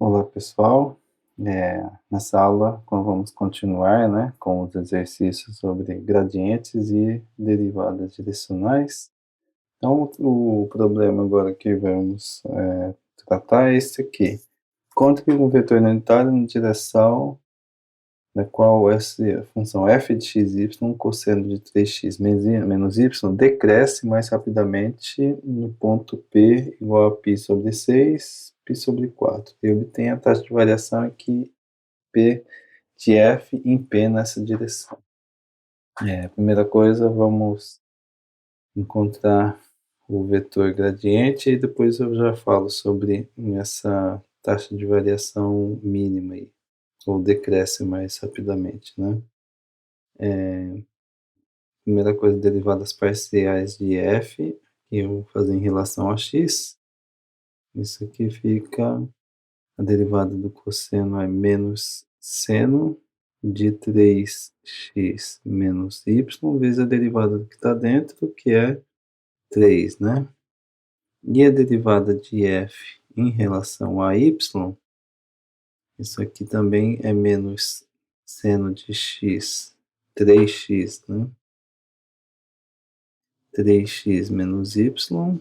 Olá pessoal, nessa aula vamos continuar, né, com os exercícios sobre gradientes e derivadas direcionais. Então o problema agora que vamos tratar é esse aqui. Encontre um vetor unitário na direção na qual a função f de xy, cosseno de 3x menos y, decresce mais rapidamente no ponto P igual a π sobre 6, π sobre 4. E obtém a taxa de variação aqui, P de f em P nessa direção. Primeira coisa, vamos encontrar o vetor gradiente e depois eu já falo sobre essa taxa de variação mínima aí, ou decresce mais rapidamente, né? Primeira coisa, derivadas parciais de f, que eu vou fazer em relação a x. Isso aqui fica, a derivada do cosseno é menos seno de 3x menos y, vezes a derivada do que está dentro, que é 3, né? E a derivada de f em relação a y, isso aqui também é menos seno de x, 3x, né? 3x menos y,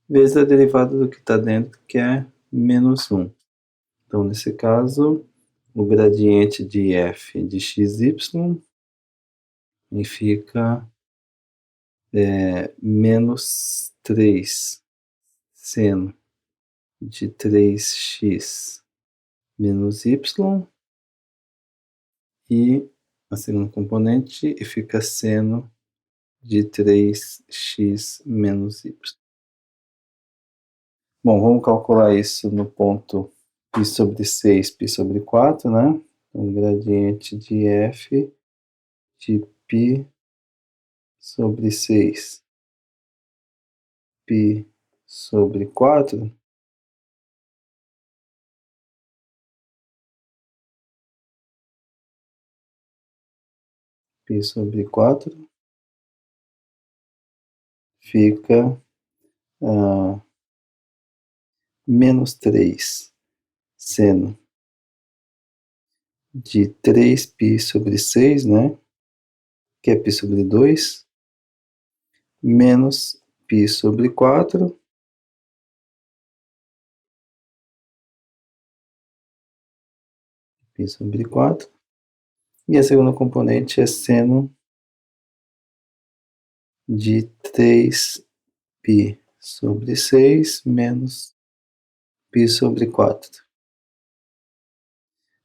vezes a derivada do que está dentro, que é menos 1. Então, nesse caso, o gradiente de f de xy fica menos 3 seno de 3x menos y, e a segunda componente fica seno de 3x menos y. Bom, vamos calcular isso no ponto π sobre 6, π sobre 4, né? Então, gradiente de f de π sobre 6, π sobre 4, π sobre 4 fica menos 3 seno de 3π sobre 6, né? Que é π sobre 2, menos π sobre 4, π sobre 4, e a segunda componente é seno de 3π sobre 6 menos π sobre 4.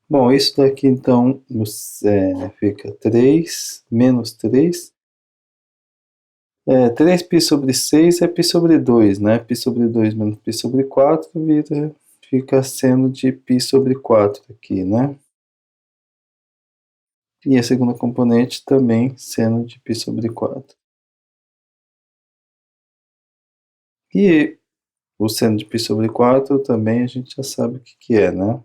Bom, isso daqui então fica 3 menos 3. 3π sobre 6 é π sobre 2, né? Π sobre 2 menos π sobre 4 fica seno de π sobre 4 aqui, né? E a segunda componente também seno de π sobre 4. E o seno de π sobre 4 também a gente já sabe o que é, né?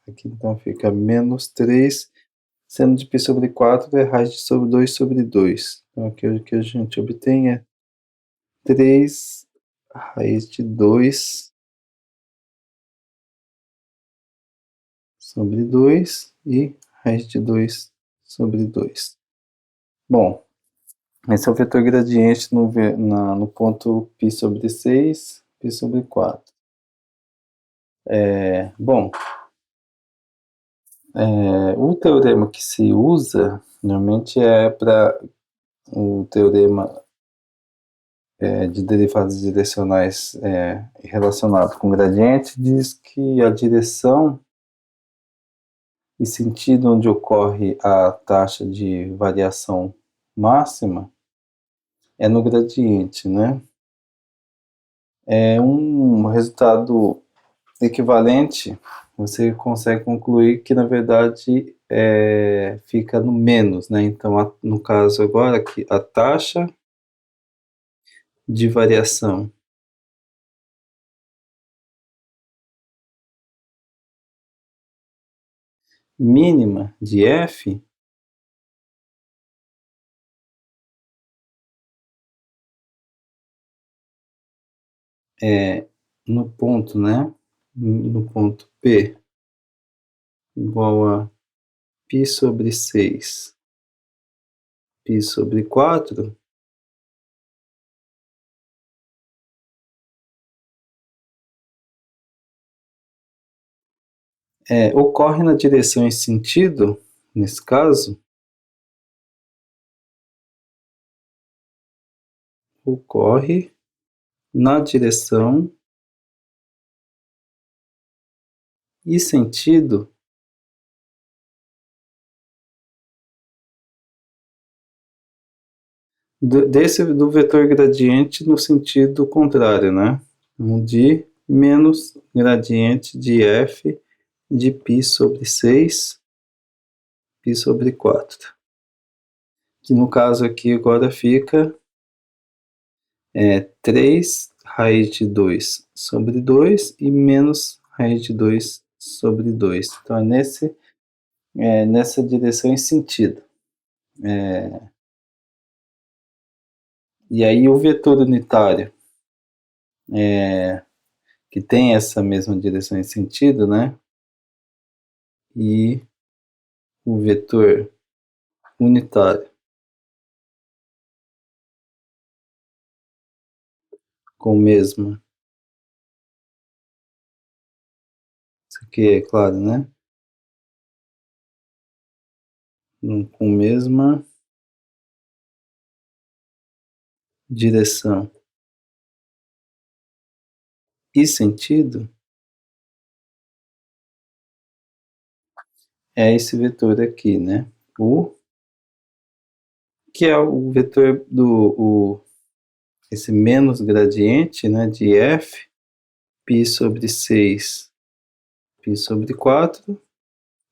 Aqui então fica menos 3 seno de π sobre 4 é raiz de sobre 2 sobre 2. Então aqui o que a gente obtém é 3 raiz de 2 sobre 2 e raiz de 2 sobre 2. Bom, esse é o vetor gradiente no ponto π sobre 6, π sobre 4. Bom, o teorema que se usa normalmente é para o teorema de derivadas direcionais relacionado com gradiente, diz que a direção e sentido onde ocorre a taxa de variação máxima é no gradiente, né? Um resultado equivalente, você consegue concluir que, na verdade, fica no menos, né? Então, no caso agora, aqui, a taxa de variação mínima de f no ponto, né? No ponto P igual a π sobre 6, π sobre 4, ocorre na direção em sentido, nesse caso, ocorre na direção e sentido do vetor gradiente no sentido contrário, né? De menos gradiente de f de π sobre 6, π sobre 4. Que no caso aqui agora fica 3 raiz de 2 sobre 2 e menos raiz de 2 sobre 2. Então nessa direção em sentido. E aí o vetor unitário, que tem essa mesma direção em sentido, né? E o vetor unitário com mesma, isso aqui é claro, né? Com mesma direção e sentido, é esse vetor aqui, né? O que é o vetor esse menos gradiente, né, de f, π sobre 6, π sobre 4,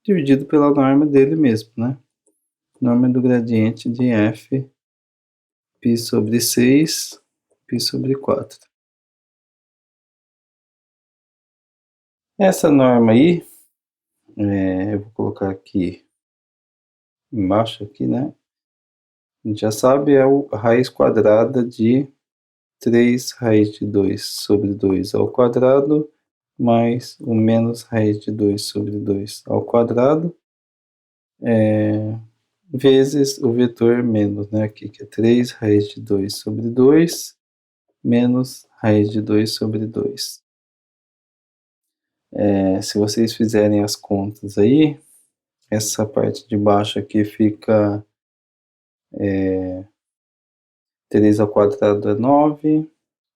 dividido pela norma dele mesmo, né? Norma do gradiente de f, π sobre 6, π sobre 4. Essa norma aí, eu vou colocar aqui embaixo, aqui, né? A gente já sabe, é a raiz quadrada de 3 raiz de 2 sobre 2 ao quadrado, mais o menos raiz de 2 sobre 2 ao quadrado, vezes o vetor menos, né, aqui, que é 3 raiz de 2 sobre 2, menos raiz de 2 sobre 2. Se vocês fizerem as contas aí, essa parte de baixo aqui fica 3 ao quadrado é 9,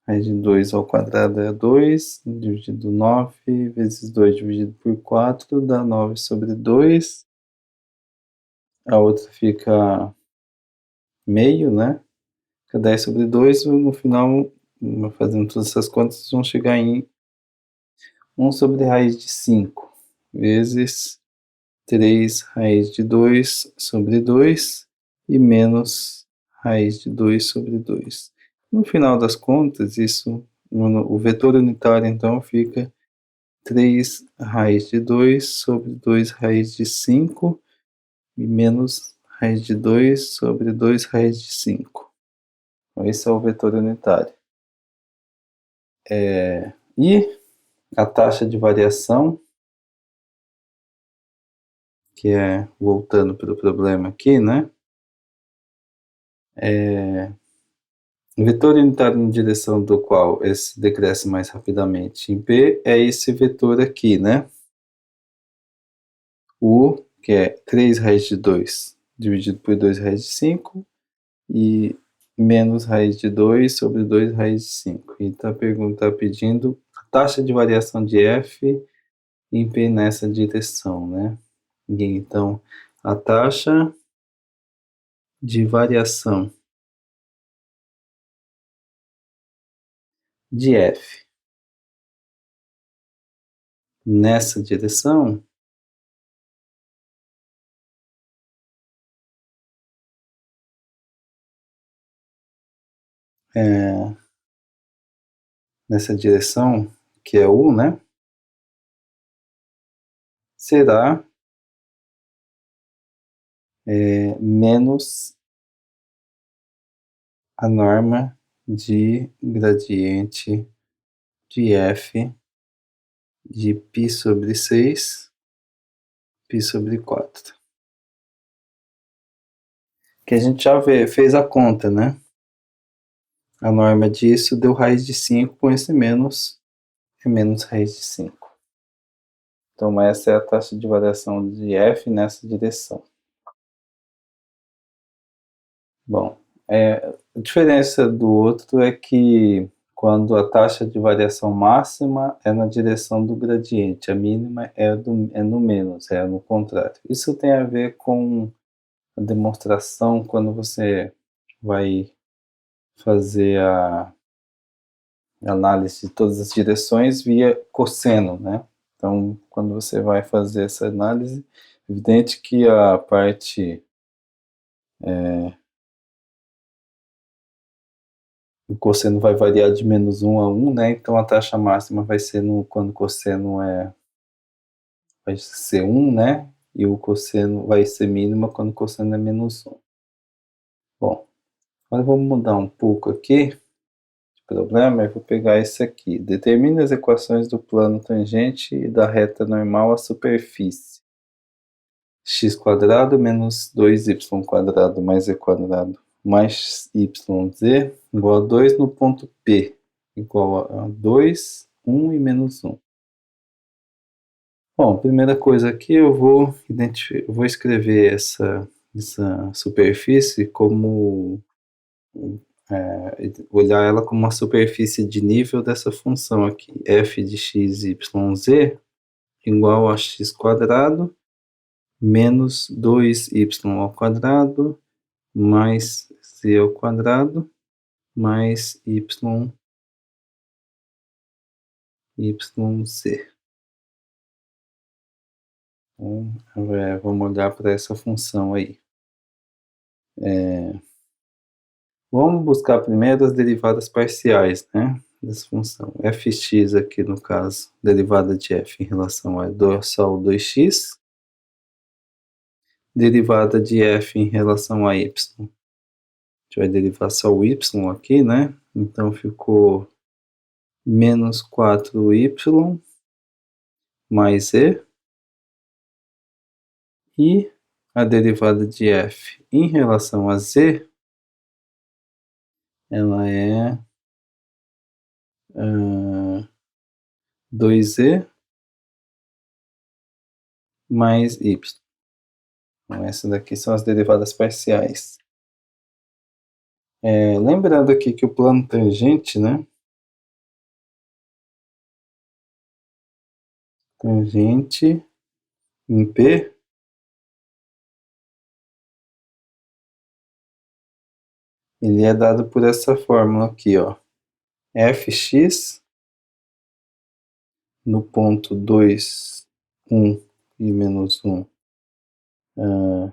raiz de 2 ao quadrado é 2, dividido 9, vezes 2 dividido por 4, dá 9 sobre 2. A outra fica meio, né? Fica 10 sobre 2, no final, fazendo todas essas contas, vão chegar em 1 sobre raiz de 5, vezes 3 raiz de 2 sobre 2, e menos raiz de 2 sobre 2. No final das contas, o vetor unitário, então, fica 3 raiz de 2 sobre 2 raiz de 5, e menos raiz de 2 sobre 2 raiz de 5. Então, esse é o vetor unitário. E a taxa de variação, que é, voltando para o problema aqui, né? O vetor unitário na direção do qual esse decresce mais rapidamente em P é esse vetor aqui, né? U, que é 3 raiz de 2 dividido por 2 raiz de 5, e menos raiz de 2 sobre 2 raiz de 5. Então a pergunta está pedindo a taxa de variação de f em P nessa direção, né? Então, a taxa de variação de f nessa direção nessa direção, que é U, né? Será menos a norma de gradiente de f de π sobre 6, π sobre 4. Que a gente já fez a conta, né? A norma disso deu raiz de 5, com esse menos é menos raiz de 5. Então essa é a taxa de variação de f nessa direção. Bom, a diferença do outro é que quando a taxa de variação máxima é na direção do gradiente, a mínima é no menos, é no contrário. Isso tem a ver com a demonstração quando você vai fazer a análise de todas as direções via cosseno, né? Então, quando você vai fazer essa análise, é evidente que a parte o cosseno vai variar de menos 1 a 1, né? Então a taxa máxima vai ser quando o cosseno vai ser 1, né? E o cosseno vai ser mínima quando o cosseno é menos 1. Bom, agora vamos mudar um pouco aqui de problema. Eu vou pegar esse aqui. Determine as equações do plano tangente e da reta normal à superfície. X² menos 2y² mais z² mais yz igual a 2 no ponto P, igual a 2, 1 e menos 1. Bom, primeira coisa aqui, eu vou escrever essa superfície como, olhar ela como uma superfície de nível dessa função aqui, f de x, y, z, igual a x² menos 2y² mais z² mais yz. Então, vamos olhar para essa função aí. Vamos buscar primeiro as derivadas parciais, né, dessa função. Fx aqui, no caso, derivada de f em relação a só o 2x, derivada de f em relação a y. A gente vai derivar só o y aqui, né? Então ficou menos 4y mais e. E a derivada de f em relação a z, ela é 2e mais y. Então, essas daqui são as derivadas parciais. Lembrando aqui que o plano tangente, né? Tangente em P ele é dado por essa fórmula aqui, ó. Fx no ponto 2, 1 e menos 1,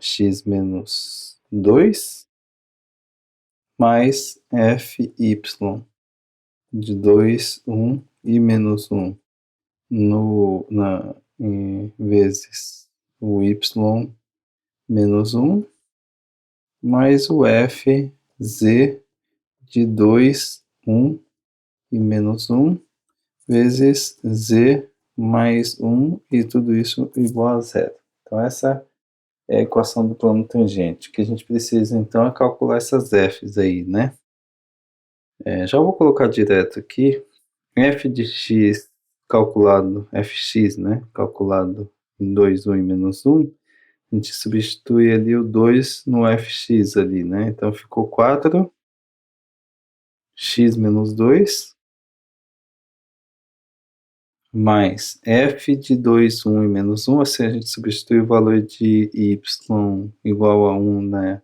x menos 2, mais fy de 2, 1 e menos 1 vezes o y menos 1 mais o fz de 2, 1 e menos 1 vezes z mais 1 e tudo isso igual a zero. Então essa é a equação do plano tangente. O que a gente precisa então é calcular essas f's aí, né? Já vou colocar direto aqui, f de x calculado, fx, né, calculado em 2, 1 e menos 1, a gente substitui ali o 2 no fx ali, né, então ficou 4, x menos 2, mais f de 2, 1 e menos 1, assim a gente substitui o valor de y igual a 1, né,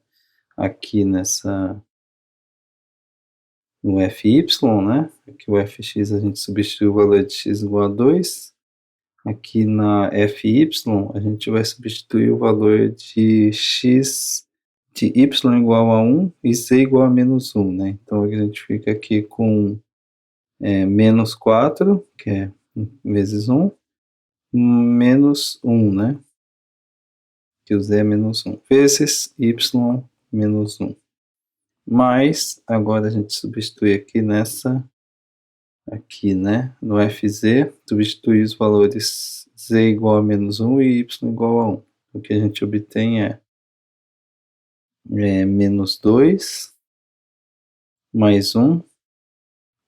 aqui nessa no fy, né? Aqui o fx a gente substitui o valor de x igual a 2. Aqui na fy a gente vai substituir o valor de x de y igual a 1 e z igual a menos 1, né? Então a gente fica aqui com menos 4, que é vezes 1, menos 1, né? Que o z é menos 1, vezes y menos 1. Mas, agora a gente substitui aqui nessa aqui, né, no FZ, substituir os valores z igual a menos 1 e y igual a 1. O que a gente obtém é menos 2 mais 1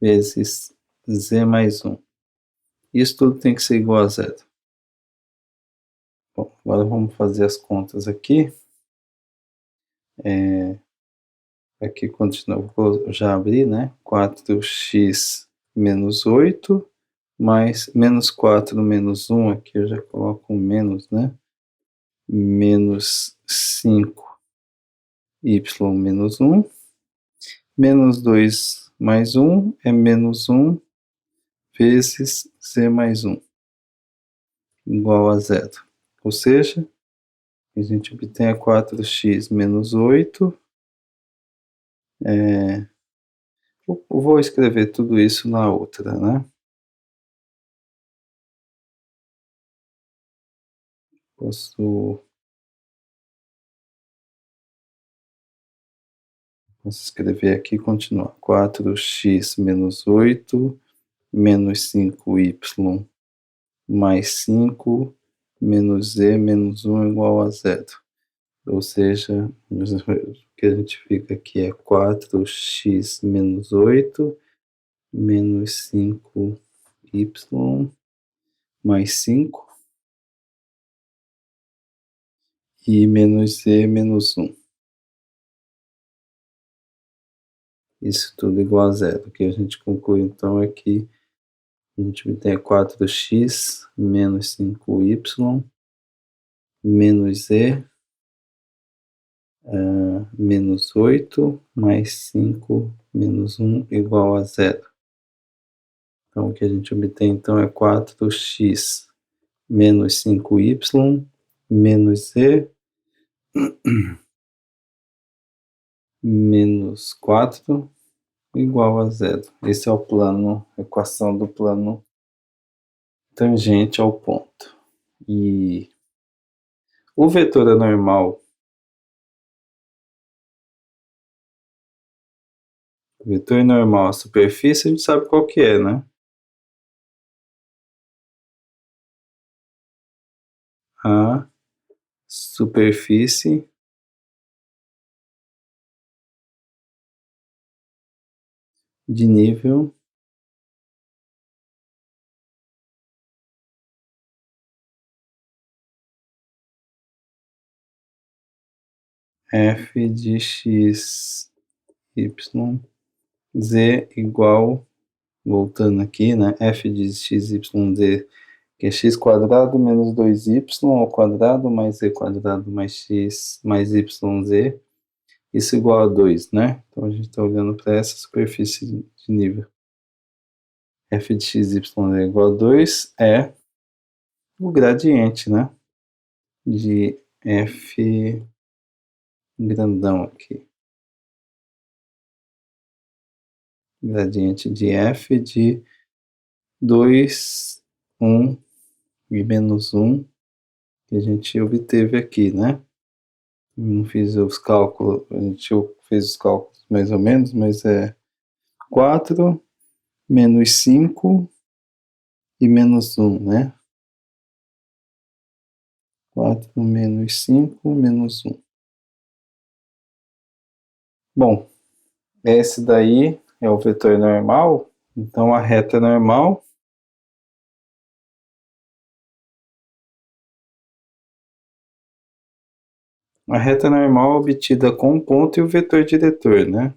vezes z mais 1. Isso tudo tem que ser igual a zero. Bom, agora vamos fazer as contas aqui. Aqui continua, vou já abrir, né? 4x menos 8, mais menos 4 menos 1, aqui eu já coloco um menos, né? Menos 5y menos 1, menos 2 mais 1 é menos 1 vezes z mais 1, igual a zero. Ou seja, a gente obtém 4x menos 8. Eu vou escrever tudo isso na outra, né? Posso escrever aqui e continuar. 4x menos 8 menos 5y mais 5 menos z menos 1 igual a zero. Ou seja, o que a gente fica aqui é 4x menos 8 menos 5y mais 5 e menos z menos 1. Isso tudo igual a zero. O que a gente conclui então é que a gente tem 4x menos 5y menos z menos 8 mais 5 menos 1 igual a zero. Então o que a gente obtém então é 4x menos 5y menos z menos 4 igual a zero. Esse é o plano, a equação do plano tangente ao ponto. E o vetor anormal, à superfície, a gente sabe qual que é, né? A superfície de nível f de x, y, z igual, voltando aqui, né, f de x, y, z, que é x quadrado menos 2y ao quadrado mais z quadrado mais x mais y, z, isso igual a 2, né? Então a gente está olhando para essa superfície de nível. F de x, y, z igual a 2 é o gradiente, né? De f grandão aqui. Gradiente de f de 2, 1 e menos 1 que a gente obteve aqui, né? Não fiz os cálculos, a gente fez os cálculos mais ou menos, mas é 4 menos 5 e menos 1, né? 4 menos 5 menos 1. Bom, esse daí é o vetor normal, então a reta normal obtida com o ponto e o vetor diretor, né?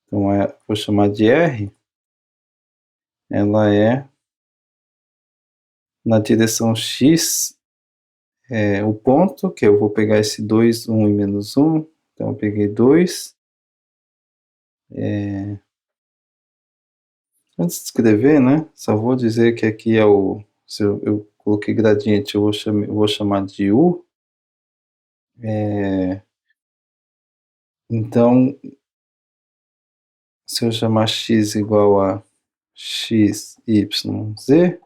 Então, vou chamar de R, ela é na direção X, o ponto, que eu vou pegar esse 2, 1 e menos 1, então eu peguei 2. Antes de escrever, né, só vou dizer que aqui é se eu coloquei gradiente, eu vou chamar de U. Então, se eu chamar x igual a x, y, z,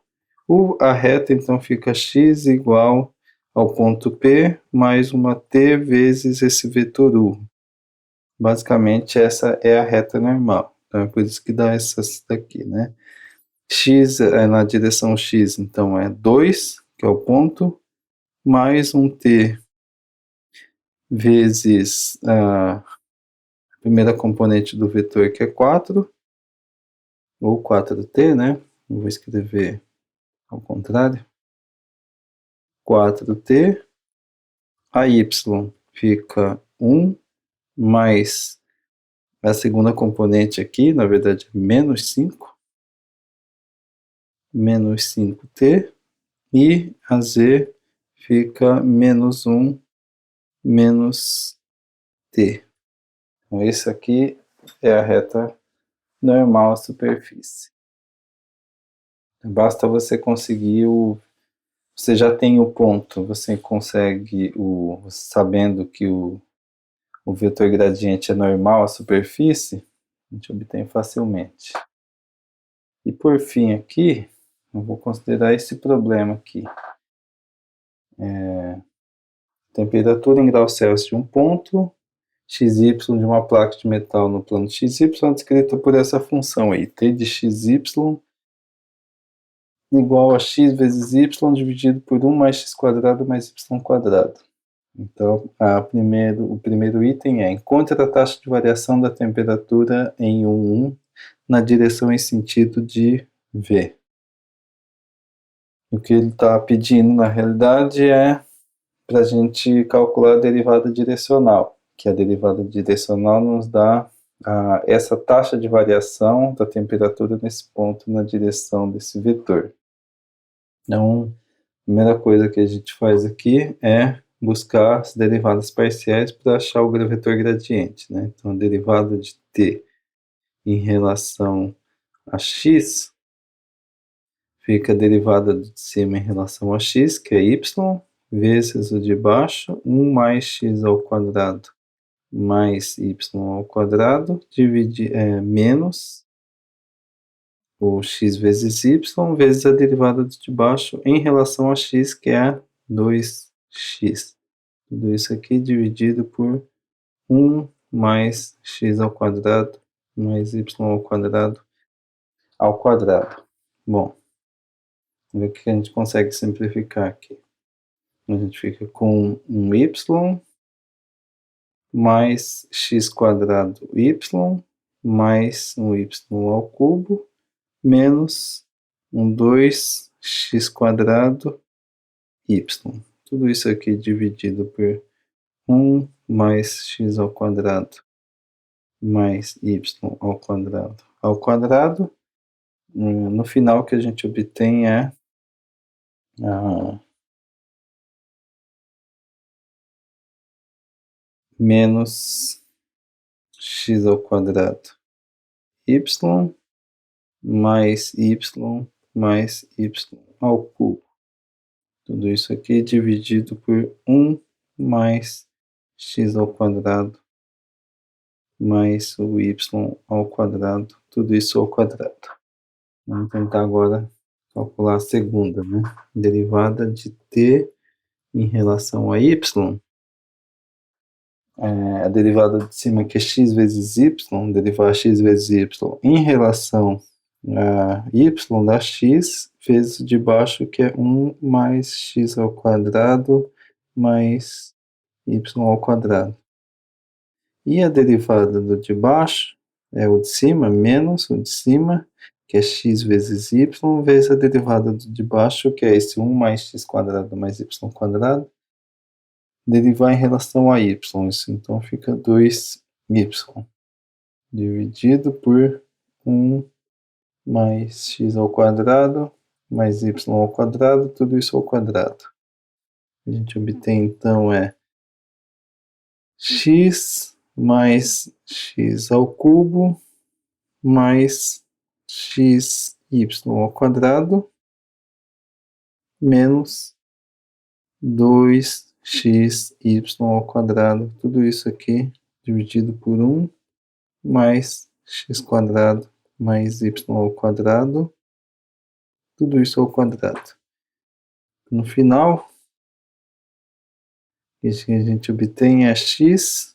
a reta então fica x igual ao ponto P mais uma t vezes esse vetor U. basicamente essa é a reta normal. Então é por isso que dá essas daqui, né? X é na direção X, então é 2, que é o ponto, mais um t vezes a primeira componente do vetor, que é 4, ou 4t, né? Eu vou escrever ao contrário. 4t, a y fica 1, mais a segunda componente aqui, na verdade, menos 5, menos 5t, e a z fica menos 1, menos t. Então, esse aqui é a reta normal à superfície. Basta você conseguir você já tem o ponto, você consegue sabendo que o vetor gradiente é normal à superfície, a gente obtém facilmente. E por fim aqui, eu vou considerar esse problema aqui. Temperatura em graus Celsius de um ponto, XY de uma placa de metal no plano XY, descrita por essa função aí, T de XY igual a x vezes y dividido por 1 mais x quadrado mais y quadrado. Então, o primeiro item é: encontre a taxa de variação da temperatura em 1 na direção e sentido de V. O que ele está pedindo, na realidade, é para a gente calcular a derivada direcional, que a derivada direcional nos dá essa taxa de variação da temperatura nesse ponto na direção desse vetor. Então, a primeira coisa que a gente faz aqui é buscar as derivadas parciais para achar o vetor gradiente, né? Então, a derivada de t em relação a x fica a derivada de cima em relação a x, que é y, vezes o de baixo, 1 mais x ao quadrado mais y ao quadrado, menos o x vezes y, vezes a derivada de baixo em relação a x, que é 2x. Tudo isso aqui dividido por 1 mais x ao quadrado mais y ao quadrado. Bom, vamos ver o que a gente consegue simplificar aqui. A gente fica com um y mais x quadrado y mais um y ao cubo menos um 2x quadrado y. Tudo isso aqui dividido por 1 mais x ao quadrado mais y ao quadrado. No final, o que a gente obtém é menos x ao quadrado y mais y mais y ao cubo. Tudo isso aqui dividido por 1 mais x ao quadrado mais o y ao quadrado, tudo isso ao quadrado. Vamos tentar agora calcular a segunda, né? Derivada de t em relação a y. A derivada de cima que é x vezes y, derivar x vezes y em relação a y da x, vezes de baixo, que é 1 mais x ao quadrado mais y ao quadrado. E a derivada do de baixo é o de cima menos o de cima, que é x vezes y, vezes a derivada do de baixo, que é esse 1 mais x quadrado mais y quadrado, derivar em relação a y. Isso então fica 2y dividido por 1 mais x ao quadrado mais y ao quadrado, tudo isso ao quadrado. A gente obtém então x mais x ao cubo mais xy ao quadrado menos 2xy ao quadrado, tudo isso aqui dividido por 1 mais x quadrado mais y ao quadrado, tudo isso ao quadrado. No final, isso que a gente obtém é x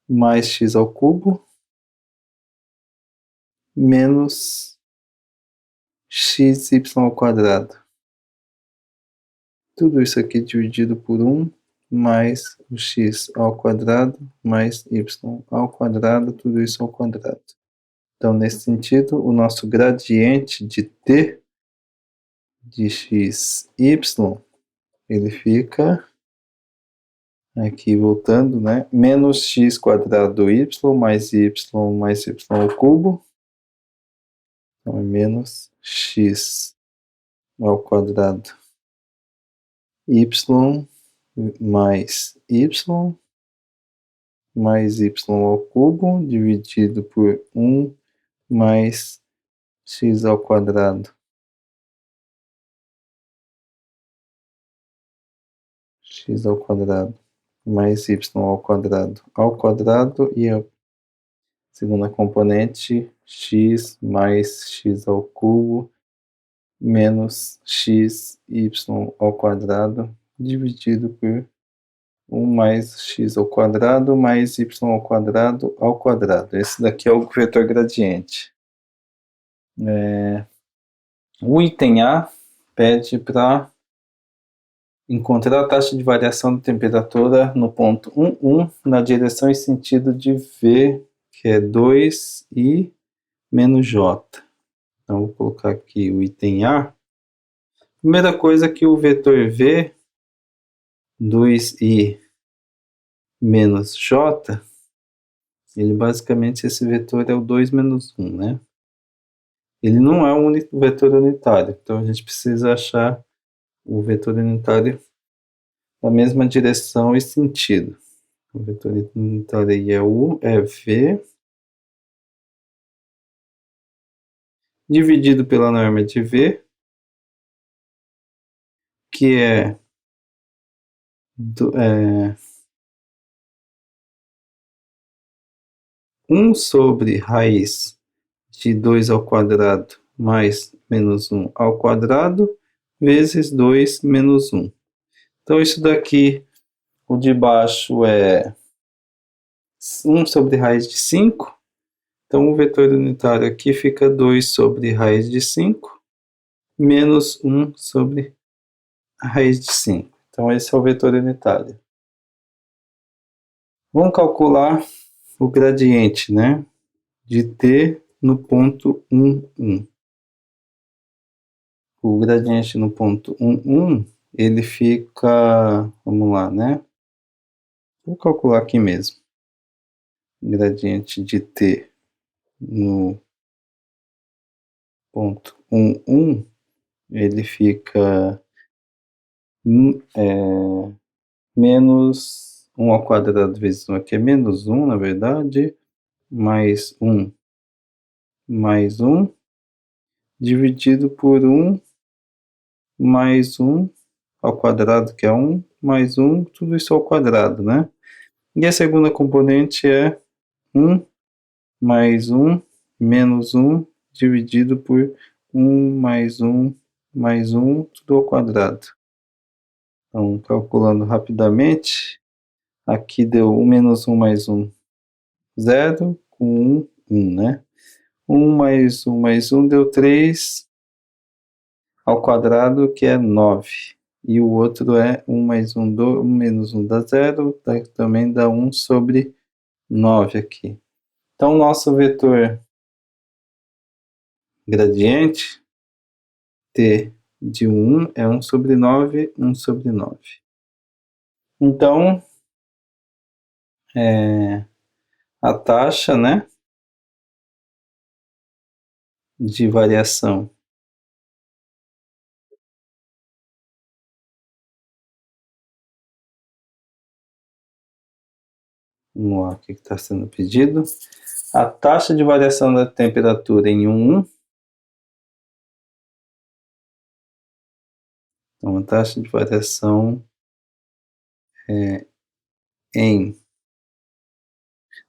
mais x ao cubo menos xy ao quadrado. Tudo isso aqui dividido por 1 mais o x ao quadrado mais y ao quadrado, tudo isso ao quadrado. Então, nesse sentido, o nosso gradiente de t de x, y, ele fica, aqui voltando, né, menos x quadrado do y mais y ao cubo, então é menos x ao quadrado y mais y ao cubo, dividido por 1 mais x ao quadrado. X ao quadrado mais y ao quadrado e a segunda componente x mais x ao cubo menos x y ao quadrado dividido por 1 mais x ao quadrado mais y ao quadrado. Esse daqui é o vetor gradiente. O item A pede para encontrar a taxa de variação da temperatura no ponto 1, na direção e sentido de V, que é 2i menos j. Então, vou colocar aqui o item A. Primeira coisa que o vetor V, 2i menos j, ele basicamente, esse vetor é o 2 menos 1, né? Ele não é um vetor unitário, então a gente precisa achar o vetor unitário na mesma direção e sentido. O vetor unitário aí é V, dividido pela norma de V, que é 1 sobre raiz de 2 ao quadrado mais menos 1 ao quadrado, vezes 2 menos 1. Então, isso daqui, o de baixo é 1 sobre raiz de 5. Então, o vetor unitário aqui fica 2 sobre raiz de 5, menos 1 sobre a raiz de 5. Então, esse é o vetor unitário. Vamos calcular o gradiente, né, de t no ponto 1, 1. O gradiente no ponto 1, 1, ele fica, vamos lá, né? Vou calcular aqui mesmo. O gradiente de t no ponto 1, 1, ele fica menos 1 ao quadrado vezes 1, aqui é menos 1, na verdade, mais 1, mais 1, dividido por 1, mais 1 ao quadrado, que é 1, mais 1, tudo isso ao quadrado, né? E a segunda componente é 1 mais 1 menos 1 dividido por 1 mais 1, tudo ao quadrado. Então, calculando rapidamente, aqui deu 1 menos 1 mais 1, 0, com 1, 1, né? 1 mais 1 deu 3 ao quadrado, que é 9. E o outro é 1 mais 1, 1 menos 1 dá 0, também dá 1 sobre 9 aqui. Então, nosso vetor gradiente, t de 1 é 1 sobre 9, 1 sobre 9. Então, a taxa, né, de variação vamos lá, o que está sendo pedido? A taxa de variação da temperatura em 1, então a taxa de variação em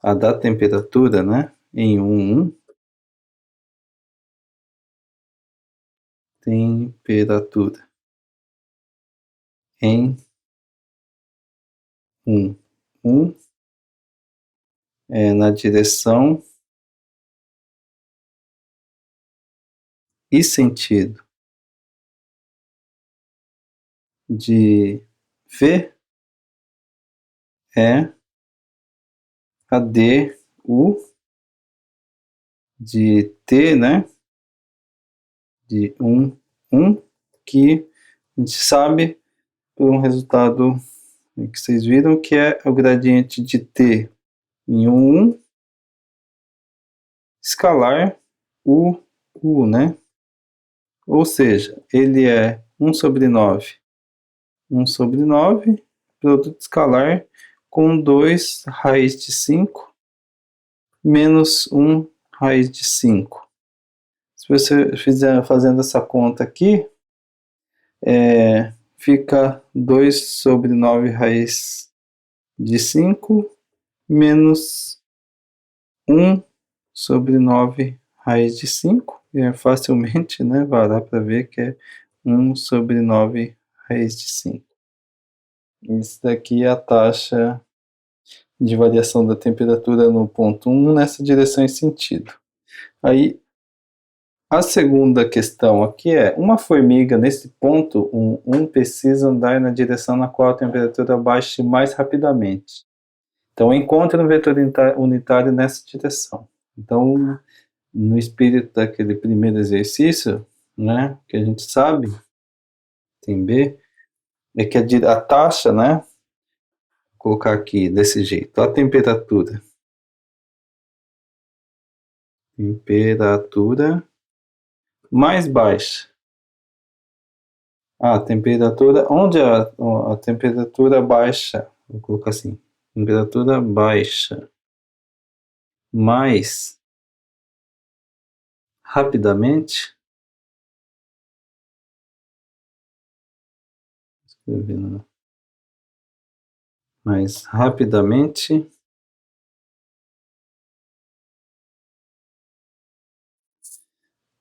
a da temperatura, né, em 1, temperatura em 1, na direção e sentido de V é a DU de T, né? De 1, que a gente sabe por um resultado que vocês viram, que é o gradiente de T em 1, escalar U, né? Ou seja, ele é 1 sobre 9, 1 sobre 9, produto escalar com 2 raiz de 5 menos 1 raiz de 5. Se você fizer fazendo essa conta aqui, fica 2 sobre 9 raiz de 5 menos 1 sobre 9 raiz de 5. Facilmente, né, vai dar para ver que é 1 sobre 9 raiz de 5. Isso daqui é a taxa de variação da temperatura no ponto 1 nessa direção e sentido. Aí, a segunda questão aqui é, uma formiga nesse ponto 1 precisa andar na direção na qual a temperatura baixe mais rapidamente. Então, encontre um vetor unitário nessa direção. Então, no espírito daquele primeiro exercício, né, que a gente sabe, tem B, é que a taxa, né, vou colocar aqui desse jeito, a temperatura mais baixa. A temperatura, onde a temperatura baixa, vou colocar assim, temperatura baixa mais rapidamente, escrevendo mais rapidamente,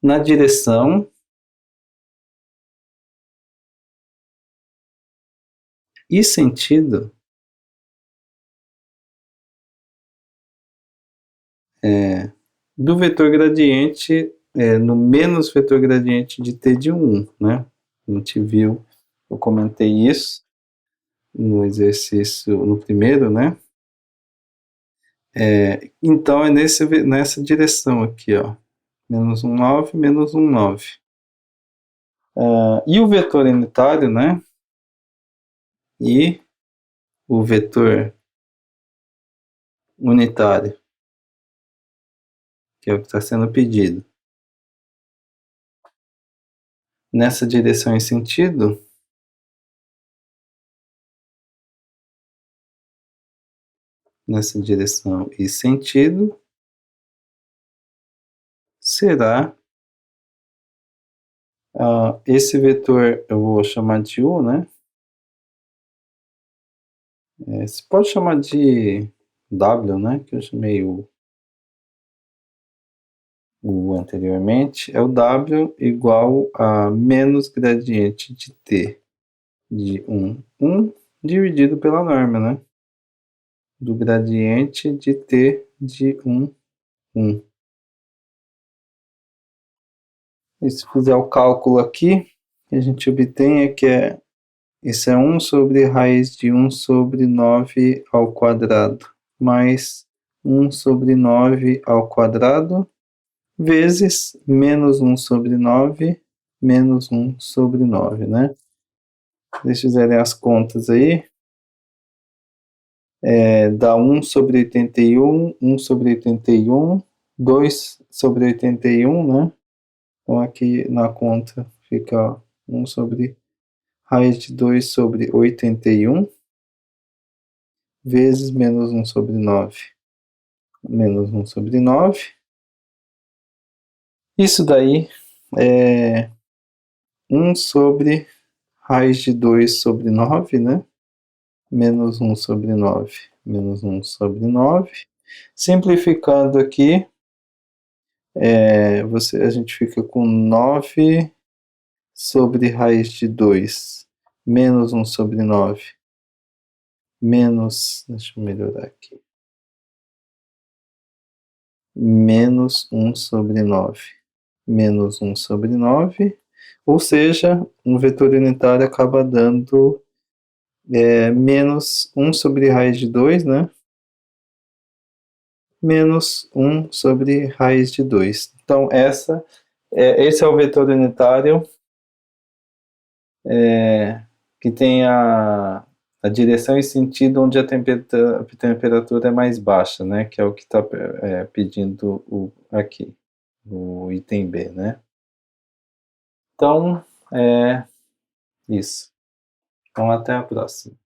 na direção e sentido do vetor gradiente no menos vetor gradiente de T de 1, né? A gente viu, eu comentei isso no exercício, no primeiro, né? Então é nessa direção aqui, ó. Menos 1, 9, menos 1, 9. E o vetor unitário, né? E o vetor unitário, que é o que está sendo pedido. Nessa direção e sentido, será esse vetor, eu vou chamar de U, né? Você pode chamar de W, né? Que eu chamei o anteriormente. É o W igual a menos gradiente de T de 1 dividido pela norma, né? Do gradiente de T de 1. E se fizer o cálculo aqui, a gente obtém isso é 1 sobre raiz de 1 sobre 9 ao quadrado, mais 1 sobre 9 ao quadrado, vezes menos 1 sobre 9, menos 1 sobre 9, né? Se vocês fizerem as contas aí, dá 1 sobre 81, 1 sobre 81, 2 sobre 81, né? Então aqui na conta fica 1 sobre raiz de 2 sobre 81, vezes menos 1 sobre 9. Menos 1 sobre 9. Isso daí é 1 sobre raiz de 2 sobre 9, né? Menos 1 sobre 9. Menos 1 sobre 9. Simplificando aqui, a gente fica com 9 sobre raiz de 2, menos 1 sobre 9, menos, deixa eu melhorar aqui, menos 1/9. Menos 1/9, ou seja, um vetor unitário acaba dando menos 1/2, né? Menos 1/2. Então, esse é o vetor unitário que tem a direção e sentido onde a temperatura é mais baixa, né? Que é o que está pedindo aqui, o item B, né? Então, é isso. Então, até a próxima.